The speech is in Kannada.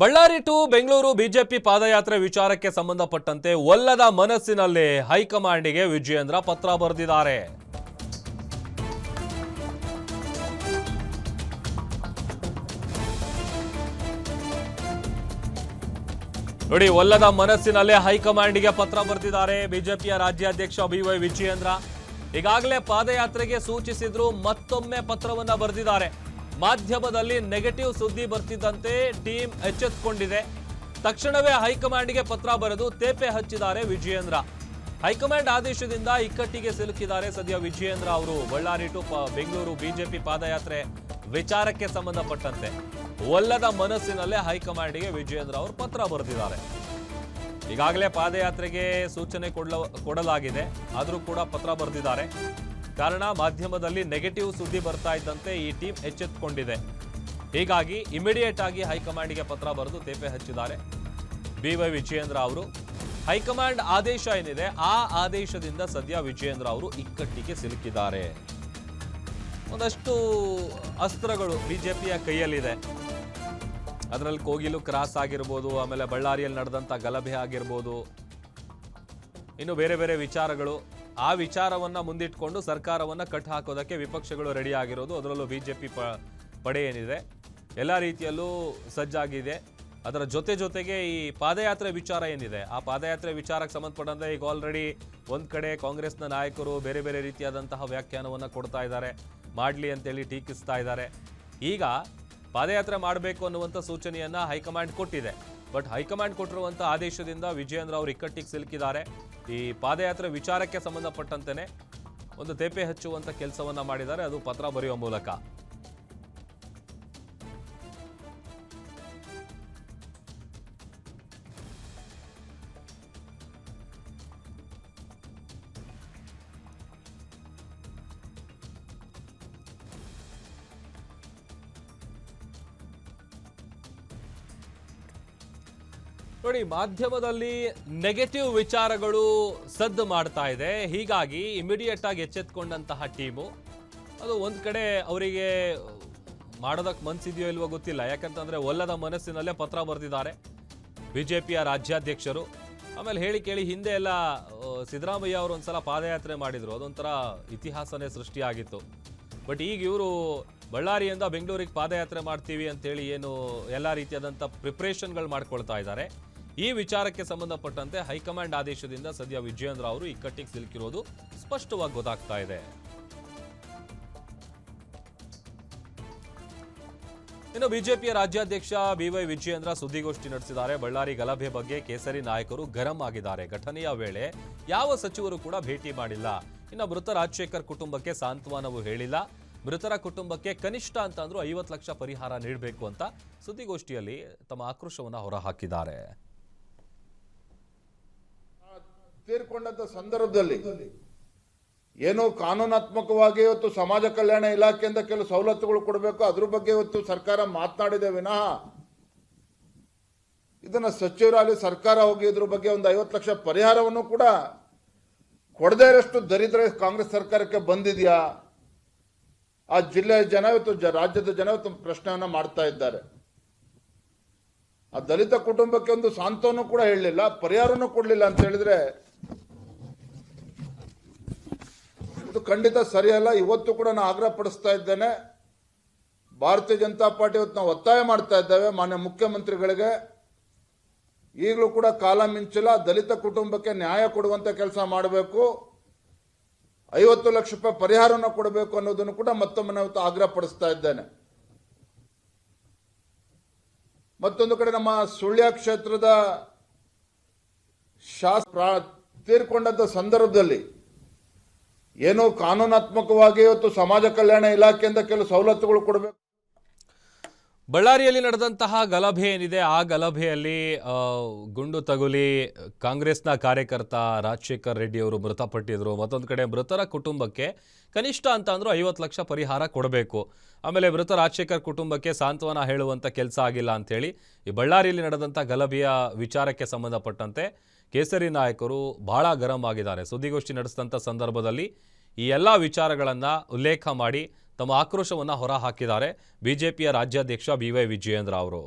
ಬಳ್ಳಾರಿ ಟು ಬೆಂಗಳೂರು ಬಿಜೆಪಿ ಪಾದಯಾತ್ರೆ ವಿಚಾರಕ್ಕೆ ಸಂಬಂಧಪಟ್ಟಂತೆ ಒಲ್ಲದ ಮನಸ್ಸಿನಲ್ಲಿ ಹೈಕಮಾಂಡಿಗೆ ವಿಜಯೇಂದ್ರ ಪತ್ರ ಬರೆದಿದ್ದಾರೆ. ನೋಡಿ, ಒಲ್ಲದ ಮನಸ್ಸಿನಲ್ಲೇ ಹೈಕಮಾಂಡಿಗೆ ಪತ್ರ ಬರೆದಿದ್ದಾರೆ ಬಿಜೆಪಿಯ ರಾಜ್ಯಾಧ್ಯಕ್ಷ BY ವಿಜಯೇಂದ್ರ. ಈಗಾಗಲೇ ಪಾದಯಾತ್ರೆಗೆ ಸೂಚಿಸಿದ್ರು, ಮತ್ತೊಮ್ಮೆ ಪತ್ರವನ್ನ ಬರೆದಿದ್ದಾರೆ. ಮಾಧ್ಯಮದಲ್ಲಿ ನೆಗೆಟಿವ್ ಸುದ್ದಿ ಬರ್ತಿದ್ದಂತೆ ಟೀಮ್ ಎಚ್ಚೆತ್ತುಕೊಂಡಿದೆ. ತಕ್ಷಣವೇ ಹೈಕಮಾಂಡ್ಗೆ ಪತ್ರ ಬರೆದು ತೇಪೆ ಹಚ್ಚಿದ್ದಾರೆ ವಿಜಯೇಂದ್ರ. ಹೈಕಮಾಂಡ್ ಆದೇಶದಿಂದ ಇಕ್ಕಟ್ಟಿಗೆ ಸಿಲುಕಿದ್ದಾರೆ ಸದ್ಯ ವಿಜಯೇಂದ್ರ ಅವರು. ಬಳ್ಳಾರಿ ಟು ಬೆಂಗಳೂರು ಬಿಜೆಪಿ ಪಾದಯಾತ್ರೆ ವಿಚಾರಕ್ಕೆ ಸಂಬಂಧಪಟ್ಟಂತೆ ಒಲ್ಲದ ಮನಸ್ಸಿನಲ್ಲೇ ಹೈಕಮಾಂಡ್ಗೆ ವಿಜಯೇಂದ್ರ ಅವರು ಪತ್ರ ಬರೆದಿದ್ದಾರೆ. ಈಗಾಗಲೇ ಪಾದಯಾತ್ರೆಗೆ ಸೂಚನೆ ಕೊಡಲಾಗಿದೆ, ಆದರೂ ಕೂಡ ಪತ್ರ ಬರೆದಿದ್ದಾರೆ. ಕಾರಣ, ಮಾಧ್ಯಮದಲ್ಲಿ ನೆಗೆಟಿವ್ ಸುದ್ದಿ ಬರ್ತಾ ಇದ್ದಂತೆ ಈ ಟೀಮ್ ಎಚ್ಚೆತ್ತುಕೊಂಡಿದೆ. ಹೀಗಾಗಿ ಇಮಿಡಿಯೇಟ್ ಆಗಿ ಹೈಕಮಾಂಡ್ಗೆ ಪತ್ರ ಬರೆದು ತೇಪೆ ಹಚ್ಚಿದ್ದಾರೆ BY ವಿಜಯೇಂದ್ರ ಅವರು. ಹೈಕಮಾಂಡ್ ಆದೇಶ ಏನಿದೆ, ಆ ಆದೇಶದಿಂದ ಸದ್ಯ ವಿಜಯೇಂದ್ರ ಅವರು ಇಕ್ಕಟ್ಟಿಗೆ ಸಿಲುಕಿದ್ದಾರೆ. ಒಂದಷ್ಟು ಅಸ್ತ್ರಗಳು ಬಿಜೆಪಿಯ ಕೈಯಲ್ಲಿದೆ. ಅದರಲ್ಲಿ ಕೋಗಿಲು ಕ್ರಾಸ್ ಆಗಿರ್ಬೋದು, ಆಮೇಲೆ ಬಳ್ಳಾರಿಯಲ್ಲಿ ನಡೆದಂಥ ಗಲಭೆ ಆಗಿರ್ಬೋದು, ಇನ್ನು ಬೇರೆ ಬೇರೆ ವಿಚಾರಗಳು. ಆ ವಿಚಾರವನ್ನ ಮುಂದಿಟ್ಕೊಂಡು ಸರ್ಕಾರವನ್ನ ಕಟ್ ಹಾಕೋದಕ್ಕೆ ವಿಪಕ್ಷಗಳು ರೆಡಿ ಆಗಿರೋದು. ಅದರಲ್ಲೂ ಬಿಜೆಪಿ ಪಡೆ ಏನಿದೆ ಎಲ್ಲ ರೀತಿಯಲ್ಲೂ ಸಜ್ಜಾಗಿದೆ. ಅದರ ಜೊತೆಗೆ ಈ ಪಾದಯಾತ್ರೆ ವಿಚಾರ ಏನಿದೆ, ಆ ಪಾದಯಾತ್ರೆ ವಿಚಾರಕ್ಕೆ ಸಂಬಂಧಪಟ್ಟಂತೆ ಈಗ ಆಲ್ರೆಡಿ ಒಂದ್ ಕಡೆ ಕಾಂಗ್ರೆಸ್ನ ನಾಯಕರು ಬೇರೆ ಬೇರೆ ರೀತಿಯಾದಂತಹ ವ್ಯಾಖ್ಯಾನವನ್ನ ಕೊಡ್ತಾ ಇದ್ದಾರೆ, ಮಾಡ್ಲಿ ಅಂತೇಳಿ ಟೀಕಿಸ್ತಾ ಇದ್ದಾರೆ. ಈಗ ಪಾದಯಾತ್ರೆ ಮಾಡಬೇಕು ಅನ್ನುವಂಥ ಸೂಚನೆಯನ್ನ ಹೈಕಮಾಂಡ್ ಕೊಟ್ಟಿದೆ. ಬಟ್ ಹೈಕಮಾಂಡ್ ಕೊಟ್ಟಿರುವಂಥ ಆದೇಶದಿಂದ ವಿಜಯೇಂದ್ರ ಅವರು ಇಕ್ಕಟ್ಟಿಗೆ ಸಿಲುಕಿದ್ದಾರೆ. ಈ ಪಾದಯಾತ್ರೆ ವಿಚಾರಕ್ಕೆ ಸಂಬಂಧಪಟ್ಟಂತೆಯೇ ಒಂದು ತೇಪೆ ಹಚ್ಚುವಂಥ ಕೆಲಸವನ್ನ ಮಾಡಿದ್ದಾರೆ, ಅದು ಪತ್ರ ಬರೆಯುವ ಮೂಲಕ. ನೋಡಿ, ಮಾಧ್ಯಮದಲ್ಲಿ ನೆಗೆಟಿವ್ ವಿಚಾರಗಳು ಸದ್ದು ಮಾಡ್ತಾ ಇದೆ. ಹೀಗಾಗಿ ಇಮಿಡಿಯೇಟ್ ಆಗಿ ಎಚ್ಚೆತ್ತುಕೊಂಡಂತಹ ಟೀಮು ಅದು ಒಂದ್ ಕಡೆ ಅವರಿಗೆ ಮಾಡೋದಕ್ಕೆ ಮನ್ಸಿದೆಯೋ ಇಲ್ವೋ ಗೊತ್ತಿಲ್ಲ. ಯಾಕಂತಂದ್ರೆ ಒಲ್ಲದ ಮನಸ್ಸಿನಲ್ಲೇ ಪತ್ರ ಬರೆದಿದ್ದಾರೆ ಬಿಜೆಪಿಯ ರಾಜ್ಯಾಧ್ಯಕ್ಷರು. ಆಮೇಲೆ ಹೇಳಿ ಕೇಳಿ ಹಿಂದೆ ಎಲ್ಲ ಸಿದ್ದರಾಮಯ್ಯ ಅವರು ಒಂದ್ಸಲ ಪಾದಯಾತ್ರೆ ಮಾಡಿದ್ರು, ಅದೊಂಥರ ಇತಿಹಾಸನೇ ಸೃಷ್ಟಿಯಾಗಿತ್ತು. ಬಟ್ ಈಗ ಇವರು ಬಳ್ಳಾರಿಯಿಂದ ಬೆಂಗಳೂರಿಗೆ ಪಾದಯಾತ್ರೆ ಮಾಡ್ತೀವಿ ಅಂತೇಳಿ ಏನು ಎಲ್ಲ ರೀತಿಯಾದಂಥ ಪ್ರಿಪ್ರೇಷನ್ಗಳು ಮಾಡ್ಕೊಳ್ತಾ ಇದ್ದಾರೆ. ಈ ವಿಚಾರಕ್ಕೆ ಸಂಬಂಧಪಟ್ಟಂತೆ ಹೈಕಮಾಂಡ್ ಆದೇಶದಿಂದ ಸದ್ಯ ವಿಜಯೇಂದ್ರ ಅವರು ಇಕ್ಕಟ್ಟಿಗೆ ಸಿಲುಕಿರೋದು ಸ್ಪಷ್ಟವಾಗಿ ಗೊತ್ತಾಗ್ತಾ ಇದೆ. ಇನ್ನು ಬಿಜೆಪಿಯ ರಾಜ್ಯಾಧ್ಯಕ್ಷ BY ವಿಜಯೇಂದ್ರ ಸುದ್ದಿಗೋಷ್ಠಿ ನಡೆಸಿದ್ದಾರೆ. ಬಳ್ಳಾರಿ ಗಲಭೆ ಬಗ್ಗೆ ಕೇಸರಿ ನಾಯಕರು ಗರಂ ಆಗಿದ್ದಾರೆ. ಘಟನೆಯ ವೇಳೆ ಯಾವ ಸಚಿವರು ಕೂಡ ಭೇಟಿ ಮಾಡಿಲ್ಲ. ಇನ್ನು ಮೃತ ರಾಜಶೇಖರ್ ಕುಟುಂಬಕ್ಕೆ ಸಾಂತ್ವನವೂ ಹೇಳಿಲ್ಲ. ಮೃತರ ಕುಟುಂಬಕ್ಕೆ ಕನಿಷ್ಠ ಅಂತ ಅಂದ್ರೂ 50 ಲಕ್ಷ ಪರಿಹಾರ ನೀಡಬೇಕು ಅಂತ ಸುದ್ದಿಗೋಷ್ಠಿಯಲ್ಲಿ ತಮ್ಮ ಆಕ್ರೋಶವನ್ನು ಹೊರಹಾಕಿದ್ದಾರೆ. ತೀರ್ಕೊಂಡಂತ ಸಂದರ್ಭದಲ್ಲಿ ಏನೋ ಕಾನೂನಾತ್ಮಕವಾಗಿ ಇವತ್ತು ಸಮಾಜ ಕಲ್ಯಾಣ ಇಲಾಖೆಯಿಂದ ಕೆಲವು ಸವಲತ್ತುಗಳು ಕೊಡಬೇಕು, ಅದ್ರ ಬಗ್ಗೆ ಇವತ್ತು ಸರ್ಕಾರ ಮಾತನಾಡಿದೆ ವಿನಃ ಇದನ್ನ ಸಚಿವರಾಗಲಿ ಸರ್ಕಾರ ಹೋಗಿ ಇದ್ರ ಬಗ್ಗೆ ಒಂದು 50 ಲಕ್ಷ ಪರಿಹಾರವನ್ನು ಕೂಡ ಕೊಡದೇ ಇರೋಷ್ಟು ದರಿದ್ರ ಕಾಂಗ್ರೆಸ್ ಸರ್ಕಾರಕ್ಕೆ ಬಂದಿದೆಯಾ? ಆ ಜಿಲ್ಲೆಯ ಜನ ಇವತ್ತು ರಾಜ್ಯದ ಜನ ಇವತ್ತು ಪ್ರಶ್ನೆಯನ್ನ ಮಾಡ್ತಾ ಇದ್ದಾರೆ. ಆ ದಲಿತ ಕುಟುಂಬಕ್ಕೆ ಒಂದು ಸಾಂತ್ವನ ಕೂಡ ಹೇಳಲಿಲ್ಲ, ಪರಿಹಾರನೂ ಕೊಡಲಿಲ್ಲ ಅಂತ ಹೇಳಿದ್ರೆ ಇದು ಖಂಡಿತ ಸರಿಯಲ್ಲ. ಇವತ್ತು ಕೂಡ ನಾನು ಆಗ್ರಹ ಪಡಿಸ್ತಾ ಇದ್ದೇನೆ. ಭಾರತೀಯ ಜನತಾ ಪಾರ್ಟಿ ಇವತ್ತು ನಾವು ಒತ್ತಾಯ ಮಾಡ್ತಾ ಇದ್ದೇವೆ ಮಾನ್ಯ ಮುಖ್ಯಮಂತ್ರಿಗಳಿಗೆ, ಈಗಲೂ ಕೂಡ ಕಾಲ ಮಿಂಚಿಲ್ಲ, ದಲಿತ ಕುಟುಂಬಕ್ಕೆ ನ್ಯಾಯ ಕೊಡುವಂತ ಕೆಲಸ ಮಾಡಬೇಕು, 50 ಲಕ್ಷ ರೂಪಾಯಿ ಪರಿಹಾರವನ್ನು ಕೊಡಬೇಕು ಅನ್ನೋದನ್ನು ಕೂಡ ಮತ್ತೊಮ್ಮೆ ನಾವು ಆಗ್ರಹ ಪಡಿಸ್ತಾ ಇದ್ದೇನೆ. ಮತ್ತೊಂದು ಕಡೆ ನಮ್ಮ ಸುಳ್ಯ ಕ್ಷೇತ್ರದ ತೀರ್ಕೊಂಡಂತ ಸಂದರ್ಭದಲ್ಲಿ ಏನೋ ಕಾನೂನಾತ್ಮಕವಾಗಿ ಇವತ್ತು ಸಮಾಜ ಕಲ್ಯಾಣ ಇಲಾಖೆಯಿಂದ ಕೆಲವು ಸವಲತ್ತುಗಳು ಕೊಡಬೇಕು. ಬಳ್ಳಾರಿಯಲ್ಲಿ ನಡೆದಂತಹ ಗಲಭೆ ಏನಿದೆ, ಆ ಗಲಭೆಯಲ್ಲಿ ಗುಂಡು ತಗುಲಿ ಕಾಂಗ್ರೆಸ್ನ ಕಾರ್ಯಕರ್ತ ರಾಜಶೇಖರ್ ರೆಡ್ಡಿ ಅವರು ಮೃತಪಟ್ಟಿದ್ರು. ಮತ್ತೊಂದು ಕಡೆ ಮೃತರ ಕುಟುಂಬಕ್ಕೆ ಕನಿಷ್ಠ ಅಂತ ಅಂದ್ರೂ 50 ಲಕ್ಷ ಪರಿಹಾರ ಕೊಡಬೇಕು. ಆಮೇಲೆ ಮೃತ ರಾಜಶೇಖರ್ ಕುಟುಂಬಕ್ಕೆ ಸಾಂತ್ವನ ಹೇಳುವಂಥ ಕೆಲಸ ಆಗಿಲ್ಲ ಅಂಥೇಳಿ ಈ ಬಳ್ಳಾರಿಯಲ್ಲಿ ನಡೆದಂಥ ಗಲಭೆಯ ವಿಚಾರಕ್ಕೆ ಸಂಬಂಧಪಟ್ಟಂತೆ ಕೇಸರಿ ನಾಯಕರು ಬಹಳ ಗರಂ ಆಗಿದ್ದಾರೆ. ಸುದ್ದಿಗೋಷ್ಠಿ ನಡೆಸಿದಂಥ ಸಂದರ್ಭದಲ್ಲಿ ಈ ಎಲ್ಲ ವಿಚಾರಗಳನ್ನು ಉಲ್ಲೇಖ ಮಾಡಿ ತಮ್ಮ ಆಕ್ರೋಶವನ್ನು ಹೊರಹಾಕಿದ್ದಾರೆ ಬಿಜೆಪಿಯ ರಾಜ್ಯಾಧ್ಯಕ್ಷ BY ವಿಜಯೇಂದ್ರ ಅವರು.